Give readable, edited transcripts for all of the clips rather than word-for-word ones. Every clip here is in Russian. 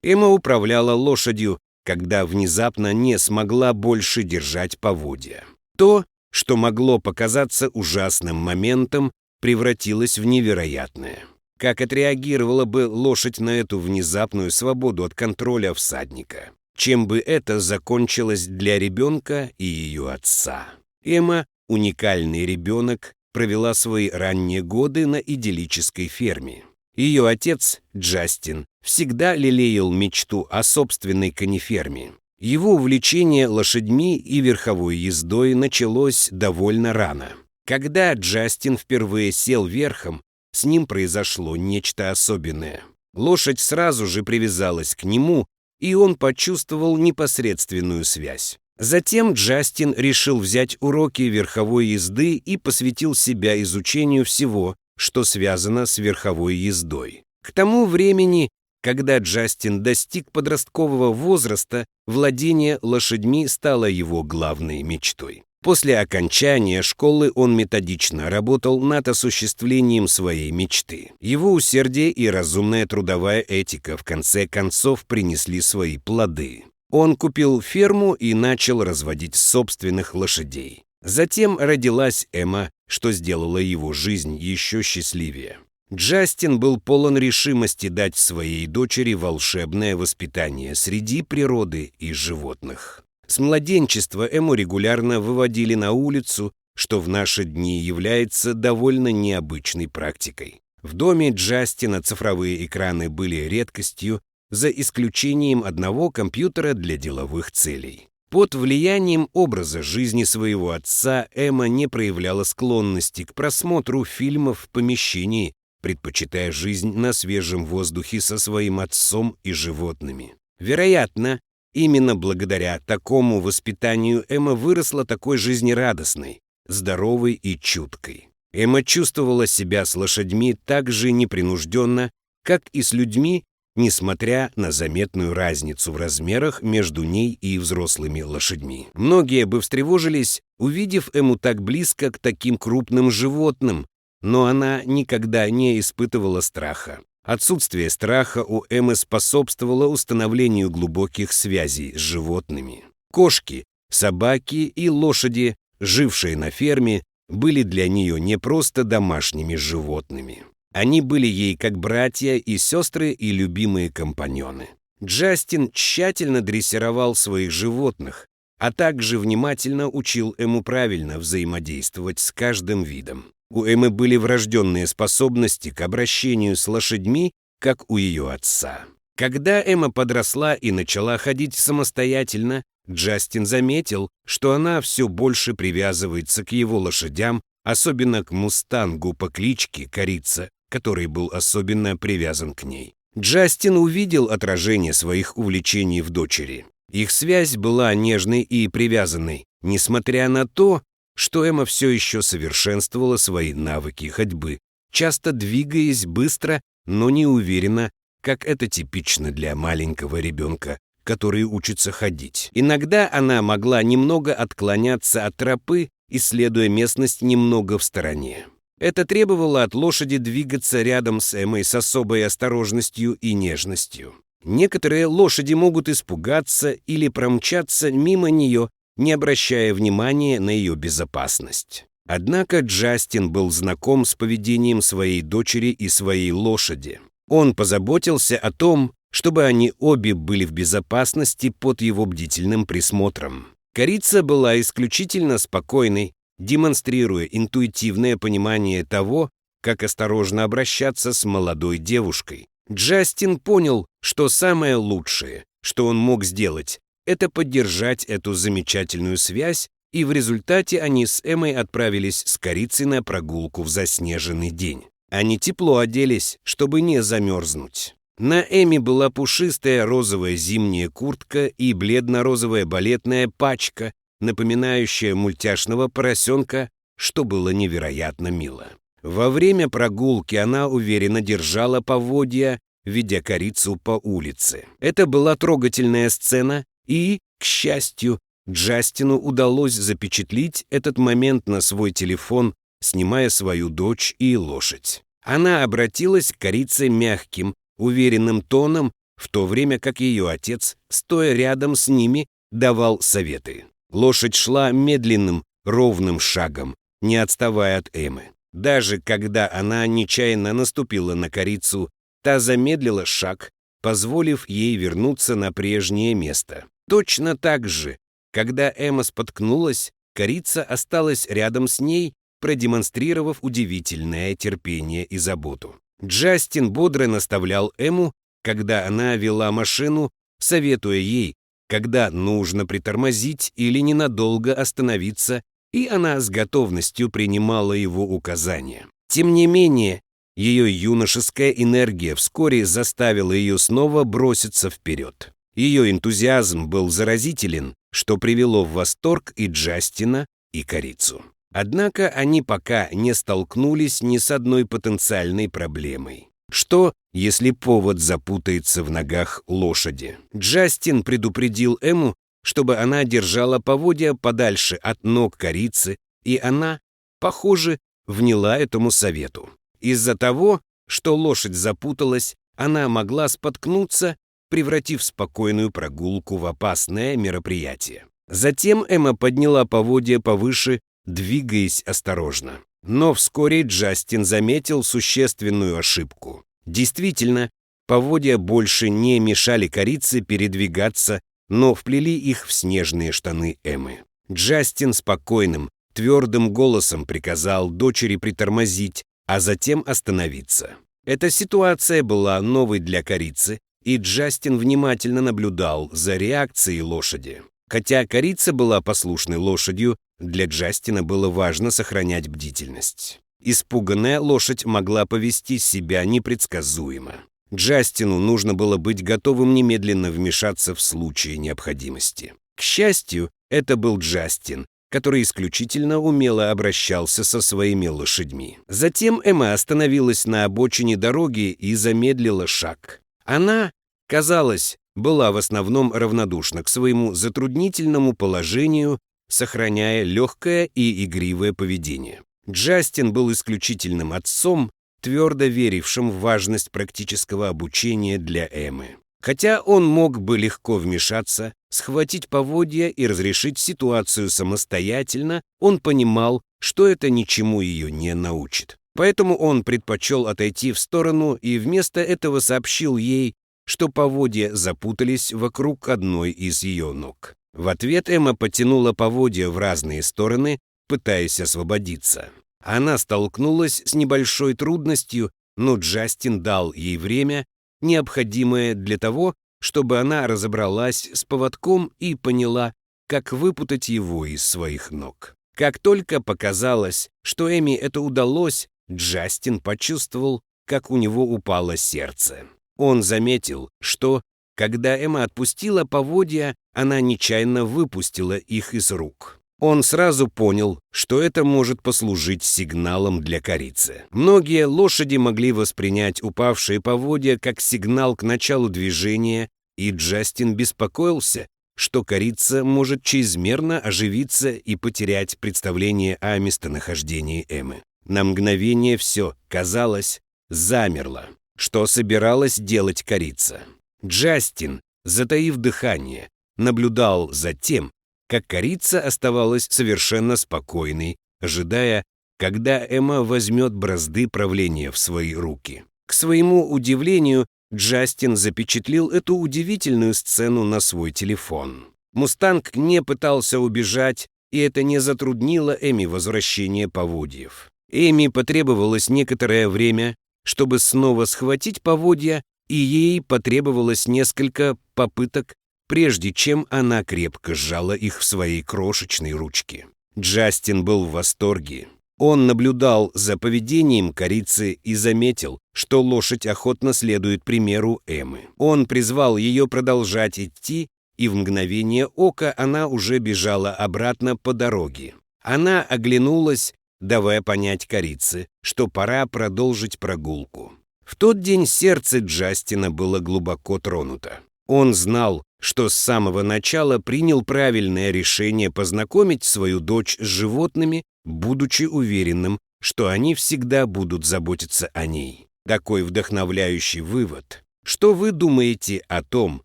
Эмма управляла лошадью, когда внезапно не смогла больше держать поводья. То, что могло показаться ужасным моментом, превратилось в невероятное. Как отреагировала бы лошадь на эту внезапную свободу от контроля всадника? Чем бы это закончилось для ребенка и ее отца? Эмма, уникальный ребенок, провела свои ранние годы на идиллической ферме. Ее отец, Джастин, всегда лелеял мечту о собственной конеферме. Его увлечение лошадьми и верховой ездой началось довольно рано. Когда Джастин впервые сел верхом, с ним произошло нечто особенное. Лошадь сразу же привязалась к нему, и он почувствовал непосредственную связь. Затем Джастин решил взять уроки верховой езды и посвятил себя изучению всего, что связано с верховой ездой. К тому времени, когда Джастин достиг подросткового возраста, владение лошадьми стало его главной мечтой. После окончания школы он методично работал над осуществлением своей мечты. Его усердие и разумная трудовая этика в конце концов принесли свои плоды. Он купил ферму и начал разводить собственных лошадей. Затем родилась Эмма, что сделало его жизнь еще счастливее. Джастин был полон решимости дать своей дочери волшебное воспитание среди природы и животных. С младенчества Эмму регулярно выводили на улицу, что в наши дни является довольно необычной практикой. В доме Джастина цифровые экраны были редкостью, за исключением одного компьютера для деловых целей. Под влиянием образа жизни своего отца Эмма не проявляла склонности к просмотру фильмов в помещении, предпочитая жизнь на свежем воздухе со своим отцом и животными. Вероятно, именно благодаря такому воспитанию Эмма выросла такой жизнерадостной, здоровой и чуткой. Эмма чувствовала себя с лошадьми так же непринужденно, как и с людьми, несмотря на заметную разницу в размерах между ней и взрослыми лошадьми. Многие бы встревожились, увидев Эмму так близко к таким крупным животным, но она никогда не испытывала страха. Отсутствие страха у Эммы способствовало установлению глубоких связей с животными. Кошки, собаки и лошади, жившие на ферме, были для нее не просто домашними животными. Они были ей как братья и сестры и любимые компаньоны. Джастин тщательно дрессировал своих животных, а также внимательно учил Эмму правильно взаимодействовать с каждым видом. У Эммы были врожденные способности к обращению с лошадьми, как у ее отца. Когда Эмма подросла и начала ходить самостоятельно, Джастин заметил, что она все больше привязывается к его лошадям, особенно к мустангу по кличке Корица, который был особенно привязан к ней. Джастин увидел отражение своих увлечений в дочери. Их связь была нежной и привязанной, несмотря на то, что Эмма все еще совершенствовала свои навыки ходьбы, часто двигаясь быстро, но не уверенно, как это типично для маленького ребенка, который учится ходить. Иногда она могла немного отклоняться от тропы, исследуя местность немного в стороне. Это требовало от лошади двигаться рядом с Эммой с особой осторожностью и нежностью. Некоторые лошади могут испугаться или промчаться мимо нее, не обращая внимания на ее безопасность. Однако Джастин был знаком с поведением своей дочери и своей лошади. Он позаботился о том, чтобы они обе были в безопасности под его бдительным присмотром. Корица была исключительно спокойной, демонстрируя интуитивное понимание того, как осторожно обращаться с молодой девушкой. Джастин понял, что самое лучшее, что он мог сделать, это поддержать эту замечательную связь, и в результате они с Эммой отправились с Корицей на прогулку в заснеженный день. Они тепло оделись, чтобы не замерзнуть. На Эмме была пушистая розовая зимняя куртка и бледно-розовая балетная пачка, напоминающая мультяшного поросенка, что было невероятно мило. Во время прогулки она уверенно держала поводья, ведя Корицу по улице. Это была трогательная сцена, и, к счастью, Джастину удалось запечатлеть этот момент на свой телефон, снимая свою дочь и лошадь. Она обратилась к Корице мягким, уверенным тоном, в то время как ее отец, стоя рядом с ними, давал советы. Лошадь шла медленным, ровным шагом, не отставая от Эммы. Даже когда она нечаянно наступила на корицу, та замедлила шаг, позволив ей вернуться на прежнее место. Точно так же, когда Эмма споткнулась, корица осталась рядом с ней, продемонстрировав удивительное терпение и заботу. Джастин бодро наставлял Эмму, когда она вела машину, советуя ей, когда нужно притормозить или ненадолго остановиться, и она с готовностью принимала его указания. Тем не менее, ее юношеская энергия вскоре заставила ее снова броситься вперед. Ее энтузиазм был заразителен, что привело в восторг и Джастина, и корицу. Однако они пока не столкнулись ни с одной потенциальной проблемой. Что, если повод запутается в ногах лошади? Джастин предупредил Эмму, чтобы она держала поводья подальше от ног корицы, и она, похоже, вняла этому совету. Из-за того, что лошадь запуталась, она могла споткнуться, превратив спокойную прогулку в опасное мероприятие. Затем Эмма подняла поводья повыше, двигаясь осторожно. Но вскоре Джастин заметил существенную ошибку. Действительно, поводья больше не мешали корице передвигаться, но вплели их в снежные штаны Эммы. Джастин спокойным, твердым голосом приказал дочери притормозить, а затем остановиться. Эта ситуация была новой для корицы, и Джастин внимательно наблюдал за реакцией лошади. Хотя корица была послушной лошадью, для Джастина было важно сохранять бдительность. Испуганная лошадь могла повести себя непредсказуемо. Джастину нужно было быть готовым немедленно вмешаться в случае необходимости. К счастью, это был Джастин, который исключительно умело обращался со своими лошадьми. Затем Эмма остановилась на обочине дороги и замедлила шаг. Она, казалось, была в основном равнодушна к своему затруднительному положению, сохраняя легкое и игривое поведение. Джастин был исключительным отцом, твердо верившим в важность практического обучения для Эммы. Хотя он мог бы легко вмешаться, схватить поводья и разрешить ситуацию самостоятельно, он понимал, что это ничему ее не научит. Поэтому он предпочел отойти в сторону и вместо этого сообщил ей, что поводья запутались вокруг одной из ее ног. В ответ Эмма потянула поводья в разные стороны, пытаясь освободиться. Она столкнулась с небольшой трудностью, но Джастин дал ей время, необходимое для того, чтобы она разобралась с поводком и поняла, как выпутать его из своих ног. Как только показалось, что Эмме это удалось, Джастин почувствовал, как у него упало сердце. Он заметил, что, когда Эмма отпустила поводья, она нечаянно выпустила их из рук. Он сразу понял, что это может послужить сигналом для корицы. Многие лошади могли воспринять упавшие поводья как сигнал к началу движения, и Джастин беспокоился, что корица может чрезмерно оживиться и потерять представление о местонахождении Эммы. На мгновение все, казалось, замерло. Что собиралась делать корица? Джастин, затаив дыхание, наблюдал за тем, как корица оставалась совершенно спокойной, ожидая, когда Эмма возьмет бразды правления в свои руки. К своему удивлению, Джастин запечатлел эту удивительную сцену на свой телефон. Мустанг не пытался убежать, и это не затруднило Эмме возвращение поводьев. Эмме потребовалось некоторое время, чтобы снова схватить поводья, и ей потребовалось несколько попыток, прежде чем она крепко сжала их в своей крошечной ручке. Джастин был в восторге. Он наблюдал за поведением корицы и заметил, что лошадь охотно следует примеру Эммы. Он призвал ее продолжать идти, и в мгновение ока она уже бежала обратно по дороге. Она оглянулась, давая понять корице, что пора продолжить прогулку. В тот день сердце Джастина было глубоко тронуто. Он знал, что с самого начала принял правильное решение познакомить свою дочь с животными, будучи уверенным, что они всегда будут заботиться о ней. Такой вдохновляющий вывод, Что вы думаете о том,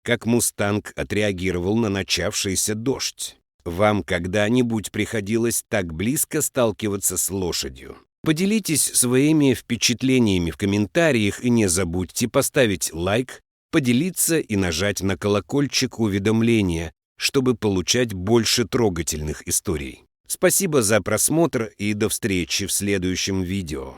как «Мустанг» отреагировал на начавшийся дождь? Вам когда-нибудь приходилось так близко сталкиваться с лошадью? Поделитесь своими впечатлениями в комментариях и не забудьте поставить лайк, поделиться и нажать на колокольчик уведомления, чтобы получать больше трогательных историй. Спасибо за просмотр и до встречи в следующем видео.